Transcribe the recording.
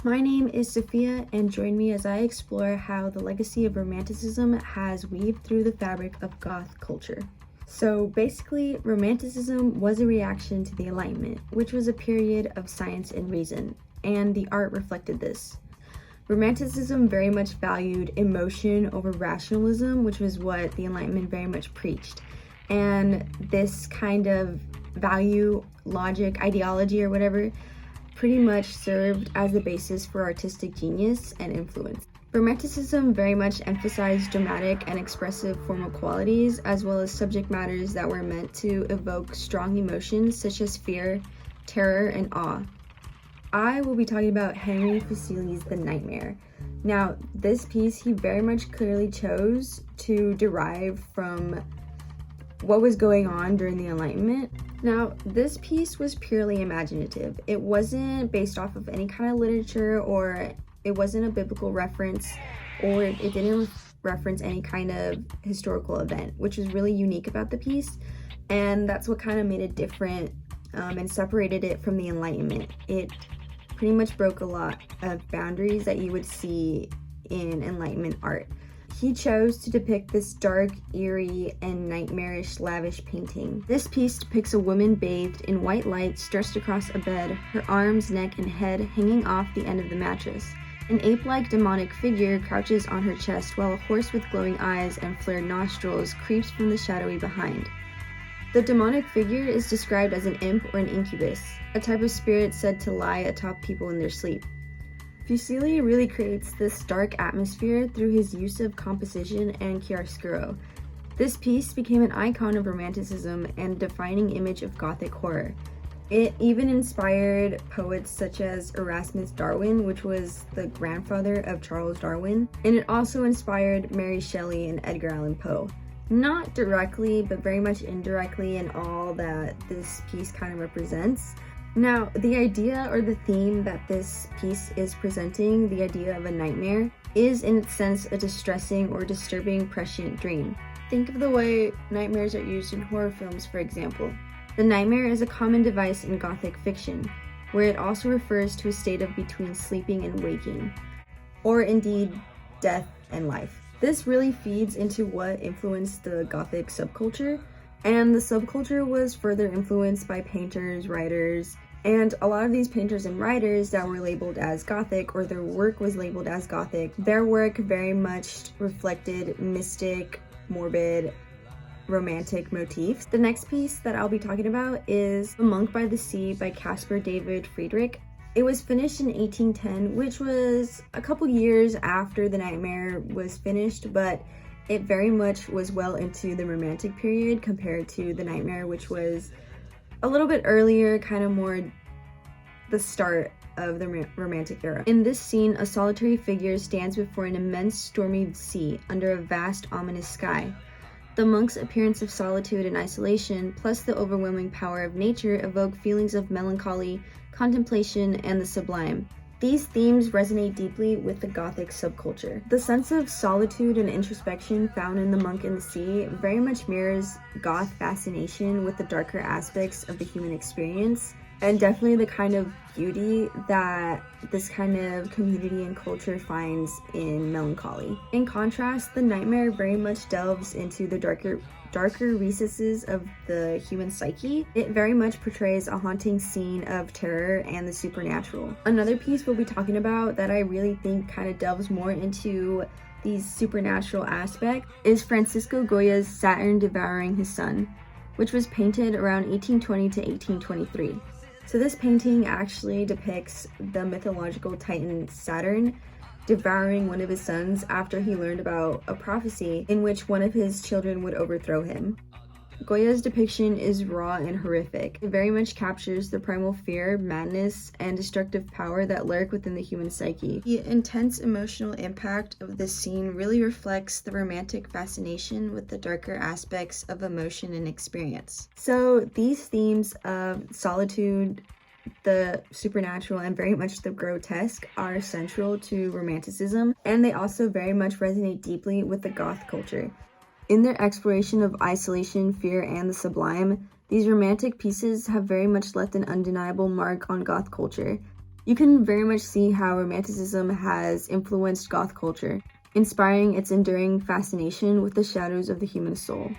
My name is Sophia, and join me as I explore how the legacy of Romanticism has weaved through the fabric of Goth culture. So basically, Romanticism was a reaction to the Enlightenment, which was a period of science and reason, and the art reflected this. Romanticism very much valued emotion over rationalism, which was what the Enlightenment very much preached. And this kind of value, logic, ideology, or whatever, pretty much served as the basis for artistic genius and influence. Romanticism very much emphasized dramatic and expressive formal qualities, as well as subject matters that were meant to evoke strong emotions such as fear, terror, and awe. I will be talking about Henry Fuseli's The Nightmare. Now, this piece he very much clearly chose to derive from what was going on during the Enlightenment. Now, this piece was purely imaginative. It wasn't based off of any kind of literature, or it wasn't a biblical reference, or it didn't reference any kind of historical event, which is really unique about the piece. And that's what kind of made it different and separated it from the Enlightenment. It pretty much broke a lot of boundaries that you would see in Enlightenment art. He chose to depict this dark, eerie, and nightmarish, lavish painting. This piece depicts a woman bathed in white light, stretched across a bed, her arms, neck, and head hanging off the end of the mattress. An ape-like demonic figure crouches on her chest, while a horse with glowing eyes and flared nostrils creeps from the shadowy behind. The demonic figure is described as an imp or an incubus, a type of spirit said to lie atop people in their sleep. Fuseli really creates this dark atmosphere through his use of composition and chiaroscuro. This piece became an icon of Romanticism and a defining image of Gothic horror. It even inspired poets such as Erasmus Darwin, which was the grandfather of Charles Darwin, and it also inspired Mary Shelley and Edgar Allan Poe. Not directly, but very much indirectly in all that this piece kind of represents. Now, the idea or the theme that this piece is presenting, the idea of a nightmare, is in its sense a distressing or disturbing prescient dream. Think of the way nightmares are used in horror films, for example. The nightmare is a common device in Gothic fiction, where it also refers to a state of between sleeping and waking, or indeed death and life. This really feeds into what influenced the Gothic subculture, and the subculture was further influenced by painters, writers, and a lot of these painters and writers that were labeled as Gothic, or their work was labeled as Gothic, their work very much reflected mystic, morbid, romantic motifs. The next piece that I'll be talking about is A Monk by the Sea by Caspar David Friedrich. It was finished in 1810, which was a couple years after The Nightmare was finished, but it very much was well into the Romantic period compared to The Nightmare, which was a little bit earlier, kind of more the start of the Romantic era. In this scene, a solitary figure stands before an immense stormy sea under a vast ominous sky. The monk's appearance of solitude and isolation, plus the overwhelming power of nature, evoke feelings of melancholy, contemplation, and the sublime. These themes resonate deeply with the Gothic subculture. The sense of solitude and introspection found in The Monk in the Sea very much mirrors Goth fascination with the darker aspects of the human experience, and definitely the kind of beauty that this kind of community and culture finds in melancholy. In contrast, The Nightmare very much delves into the darker recesses of the human psyche. It very much portrays a haunting scene of terror and the supernatural. Another piece we'll be talking about that I really think kind of delves more into these supernatural aspects is Francisco Goya's Saturn Devouring His Son, which was painted around 1820 to 1823. So this painting actually depicts the mythological titan Saturn devouring one of his sons after he learned about a prophecy in which one of his children would overthrow him. Goya's depiction is raw and horrific. It very much captures the primal fear, madness, and destructive power that lurk within the human psyche. The intense emotional impact of this scene really reflects the romantic fascination with the darker aspects of emotion and experience. So these themes of solitude, the supernatural, and very much the grotesque are central to Romanticism, and they also very much resonate deeply with the Goth culture. In their exploration of isolation, fear, and the sublime, these romantic pieces have very much left an undeniable mark on Goth culture. You can very much see how Romanticism has influenced goth culture, inspiring its enduring fascination with the shadows of the human soul.